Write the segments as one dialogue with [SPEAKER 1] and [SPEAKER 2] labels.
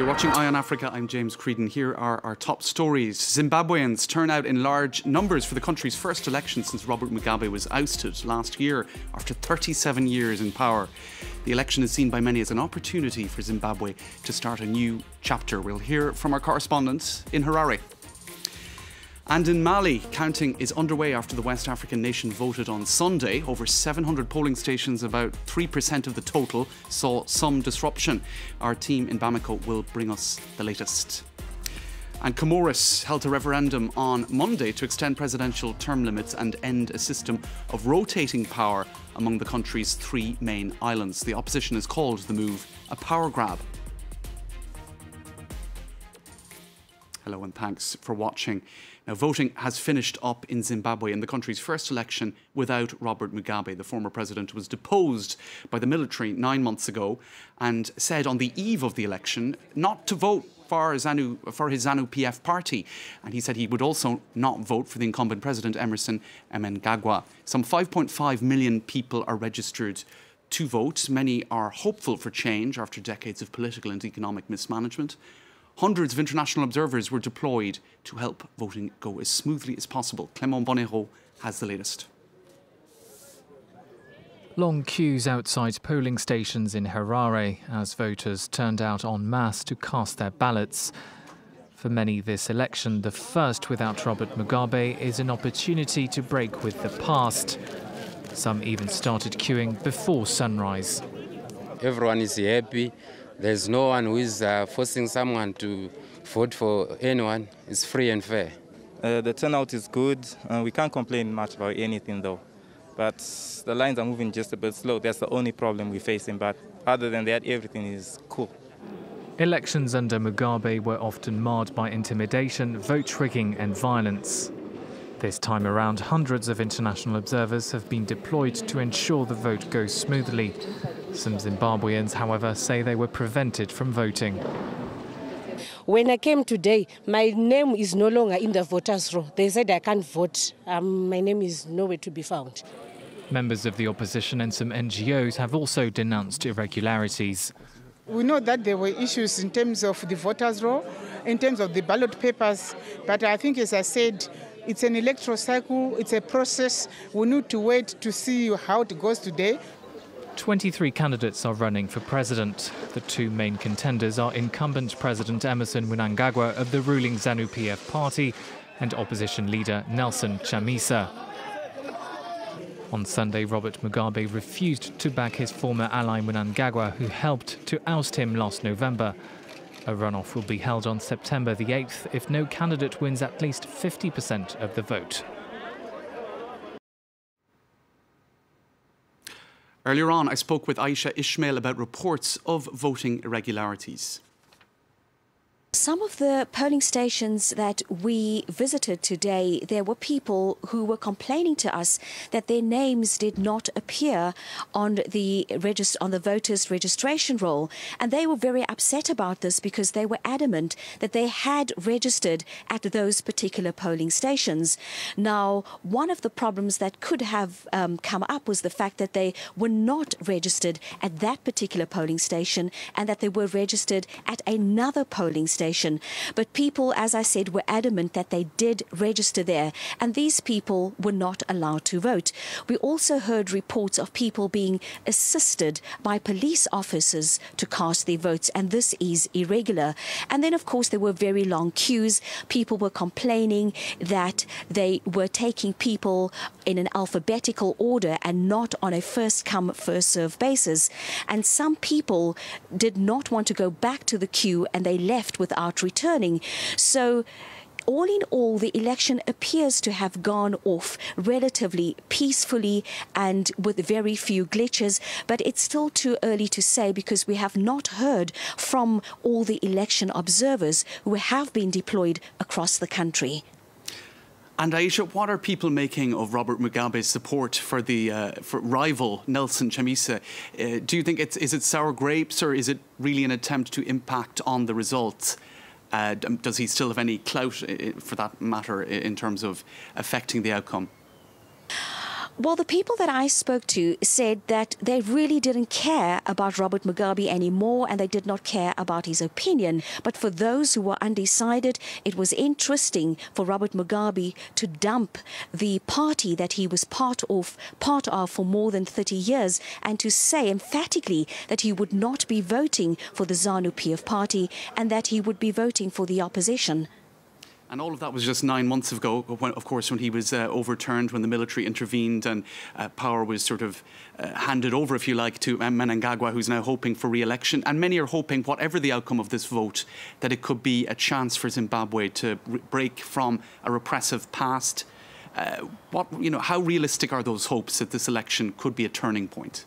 [SPEAKER 1] You're watching Eye on Africa. I'm James Creedon. Here are our top stories. Zimbabweans turn out in large numbers for the country's first election since Robert Mugabe was ousted last year after 37 years in power. The election is seen by many as an opportunity for Zimbabwe to start a new chapter. We'll hear from our correspondent in Harare. And in Mali, counting is underway after the West African nation voted on Sunday. Over 700 polling stations, about 3% of the total, saw some disruption. Our team in Bamako will bring us the latest. And Comoros held a referendum on Monday to extend presidential term limits and end a system of rotating power among the country's three main islands. The opposition has called the move a power grab. Hello and thanks for watching. Now, voting has finished up in Zimbabwe in the country's first election without Robert Mugabe. The former president was deposed by the military 9 months ago and said on the eve of the election not to vote for his ZANU-PF party. And he said he would also not vote for the incumbent president, Emerson Mnangagwa. Some 5.5 million people are registered to vote. Many are hopeful for change after decades of political and economic mismanagement. Hundreds of international observers were deployed to help voting go as smoothly as possible. Clément Bonnereau has the latest.
[SPEAKER 2] Long queues outside polling stations in Harare as voters turned out en masse to cast their ballots. For many, this election, the first without Robert Mugabe, is an opportunity to break with the past. Some even started queuing before sunrise.
[SPEAKER 3] Everyone is happy. There's no one who is forcing someone to vote for anyone. It's free and fair.
[SPEAKER 4] The turnout is good. We can't complain much about anything, though. But the lines are moving just a bit slow. That's the only problem we're facing. But other than that, everything is cool.
[SPEAKER 2] Elections under Mugabe were often marred by intimidation, vote rigging and violence. This time around, hundreds of international observers have been deployed to ensure the vote goes smoothly. Some Zimbabweans, however, say they were prevented from voting.
[SPEAKER 5] When I came today, my name is no longer in the voters' roll. They said I can't vote. My name is nowhere to be found.
[SPEAKER 2] Members of the opposition and some NGOs have also denounced irregularities.
[SPEAKER 6] We know that there were issues in terms of the voters' roll, in terms of the ballot papers, but I think, as I said, it's an electoral cycle, it's a process. We need to wait to see how it goes today.
[SPEAKER 2] 23 candidates are running for president. The two main contenders are incumbent President Emerson Mnangagwa of the ruling ZANU-PF party and opposition leader Nelson Chamisa. On Sunday, Robert Mugabe refused to back his former ally Mnangagwa, who helped to oust him last November. A runoff will be held on September the 8th if no candidate wins at least 50% of the vote.
[SPEAKER 1] Earlier on, I spoke with Aisha Ismail about reports of voting irregularities.
[SPEAKER 7] Some of the polling stations that we visited today, there were people who were complaining to us that their names did not appear on the voters' registration roll. And they were very upset about this because they were adamant that they had registered at those particular polling stations. Now, one of the problems that could have come up was the fact that they were not registered at that particular polling station and that they were registered at another polling station. But people, as I said, were adamant that they did register there, and these people were not allowed to vote. We also heard reports of people being assisted by police officers to cast their votes, and this is irregular. And then, of course, there were very long queues. People were complaining that they were taking people in an alphabetical order and not on a first-come, first-served basis. And some people did not want to go back to the queue, and they left without returning. So all in all, the election appears to have gone off relatively peacefully and with very few glitches, but it's still too early to say because we have not heard from all the election observers who have been deployed across the country.
[SPEAKER 1] And Aisha, what are people making of Robert Mugabe's support for for rival Nelson Chamisa? Do you think is it sour grapes, or is it really an attempt to impact on the results? Does he still have any clout, for that matter, in terms of affecting the outcome?
[SPEAKER 7] Well, the people that I spoke to said that they really didn't care about Robert Mugabe anymore, and they did not care about his opinion. But for those who were undecided, it was interesting for Robert Mugabe to dump the party that he was part of for more than 30 years and to say emphatically that he would not be voting for the ZANU-PF party and that he would be voting for the opposition.
[SPEAKER 1] And all of that was just 9 months ago, when, of course, when he was overturned, when the military intervened and power was sort of handed over, if you like, to Mnangagwa, who's now hoping for re-election. And many are hoping, whatever the outcome of this vote, that it could be a chance for Zimbabwe to break from a repressive past. How realistic are those hopes that this election could be a turning point?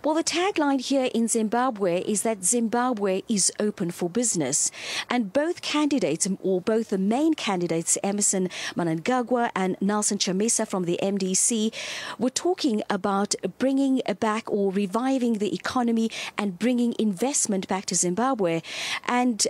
[SPEAKER 7] Well, the tagline here in Zimbabwe is that Zimbabwe is open for business. And both candidates, or both the main candidates, Emmerson Mnangagwa and Nelson Chamisa from the MDC, were talking about bringing back or reviving the economy and bringing investment back to Zimbabwe. And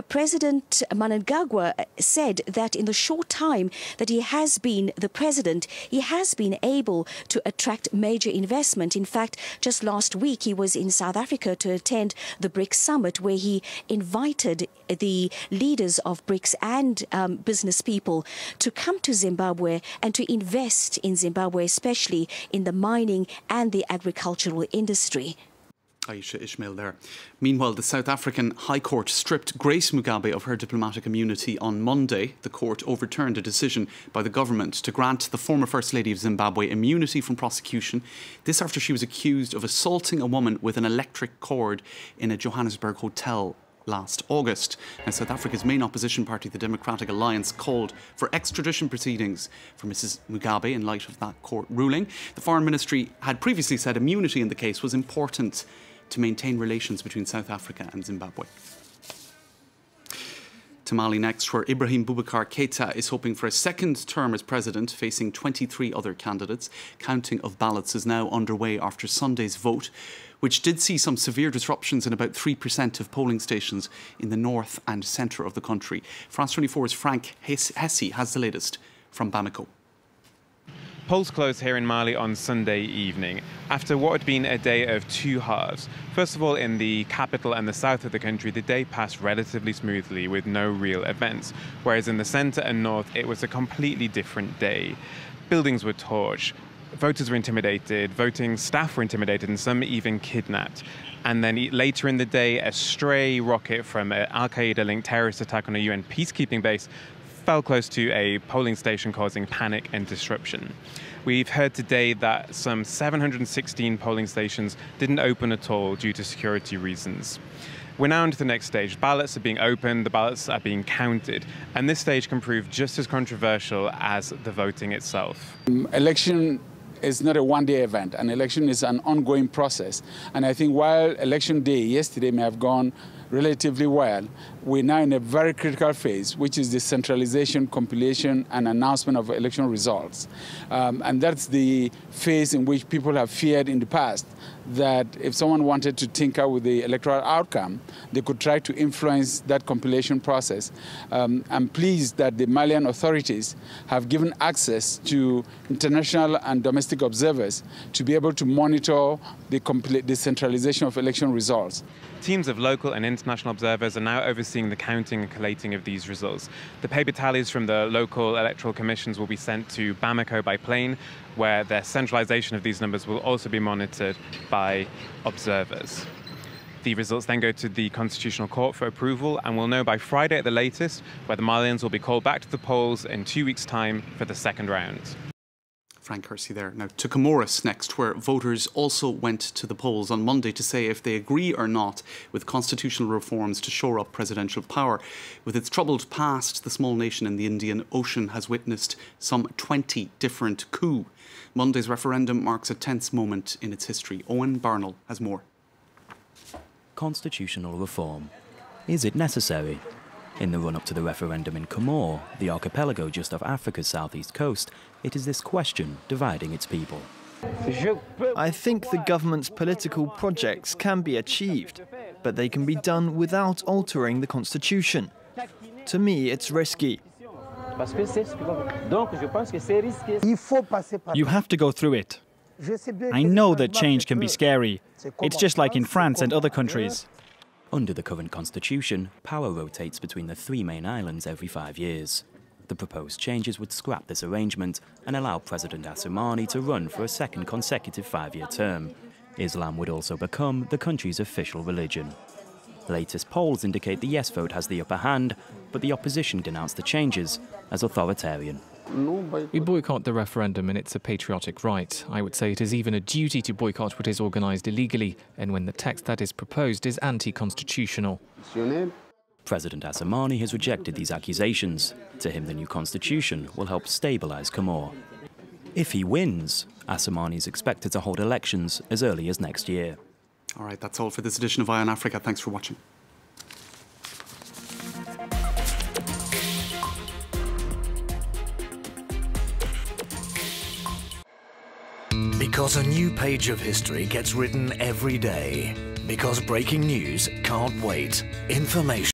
[SPEAKER 7] President Mnangagwa said that in the short time that he has been the president, he has been able to attract major investment. In fact, just last week, he was in South Africa to attend the BRICS summit, where he invited the leaders of BRICS and business people to come to Zimbabwe and to invest in Zimbabwe, especially in the mining and the agricultural industry.
[SPEAKER 1] Aisha Ismail there. Meanwhile, the South African High Court stripped Grace Mugabe of her diplomatic immunity on Monday. The court overturned a decision by the government to grant the former First Lady of Zimbabwe immunity from prosecution. This after she was accused of assaulting a woman with an electric cord in a Johannesburg hotel last August. Now, South Africa's main opposition party, the Democratic Alliance, called for extradition proceedings for Mrs Mugabe in light of that court ruling. The Foreign Ministry had previously said immunity in the case was important to maintain relations between South Africa and Zimbabwe. To Mali next, where Ibrahim Boubacar Keita is hoping for a second term as president, facing 23 other candidates. Counting of ballots is now underway after Sunday's vote, which did see some severe disruptions in about 3% of polling stations in the north and centre of the country. France 24's Frank Hesse has the latest from Bamako.
[SPEAKER 8] Polls closed here in Mali on Sunday evening, after what had been a day of two halves. First of all, in the capital and the south of the country, the day passed relatively smoothly with no real events, whereas in the centre and north, it was a completely different day. Buildings were torched, voters were intimidated, voting staff were intimidated, and some even kidnapped. And then later in the day, a stray rocket from an Al-Qaeda-linked terrorist attack on a UN peacekeeping base fell close to a polling station, causing panic and disruption. We've heard today that some 716 polling stations didn't open at all due to security reasons. We're now into the next stage. Ballots are being opened, the ballots are being counted, and this stage can prove just as controversial as the voting itself.
[SPEAKER 9] Election is not a one-day event. An election is an ongoing process. And I think while election day yesterday may have gone relatively well, we're now in a very critical phase, which is the centralization, compilation, and announcement of election results. And that's the phase in which people have feared in the past that if someone wanted to tinker with the electoral outcome, they could try to influence that compilation process. I'm pleased that the Malian authorities have given access to international and domestic observers to be able to monitor the centralization of election results.
[SPEAKER 8] Teams of local and international observers are now overseeing the counting and collating of these results. The paper tallies from the local electoral commissions will be sent to Bamako by plane, where the centralization of these numbers will also be monitored by observers. The results then go to the Constitutional Court for approval, and we'll know by Friday at the latest whether Malians will be called back to the polls in 2 weeks' time for the second round.
[SPEAKER 1] Frank Kersey there. Now to Comoros next, where voters also went to the polls on Monday to say if they agree or not with constitutional reforms to shore up presidential power. With its troubled past, the small nation in the Indian Ocean has witnessed some 20 different coups. Monday's referendum marks a tense moment in its history. Owen Barnell has more.
[SPEAKER 10] Constitutional reform. Is it necessary? In the run-up to the referendum in Comoros, the archipelago just off Africa's southeast coast, it is this question dividing its people.
[SPEAKER 11] I think the government's political projects can be achieved, but they can be done without altering the constitution. To me, it's risky.
[SPEAKER 12] You have to go through it. I know that change can be scary. It's just like in France and other countries.
[SPEAKER 10] Under the current constitution, power rotates between the three main islands every 5 years. The proposed changes would scrap this arrangement and allow President Assoumani to run for a second consecutive 5-year term. Islam would also become the country's official religion. Latest polls indicate the yes vote has the upper hand, but the opposition denounced the changes as authoritarian.
[SPEAKER 2] We boycott the referendum and it's a patriotic right. I would say it is even a duty to boycott what is organised illegally and when the text that is proposed is anti-constitutional.
[SPEAKER 10] President Assoumani has rejected these accusations. To him, the new constitution will help stabilise Comoros. If he wins, Assoumani is expected to hold elections as early as next year.
[SPEAKER 1] All right, that's all for this edition of Eye on Africa. Thanks for watching.
[SPEAKER 13] Because a new page of history gets written every day. Because breaking news can't wait. Information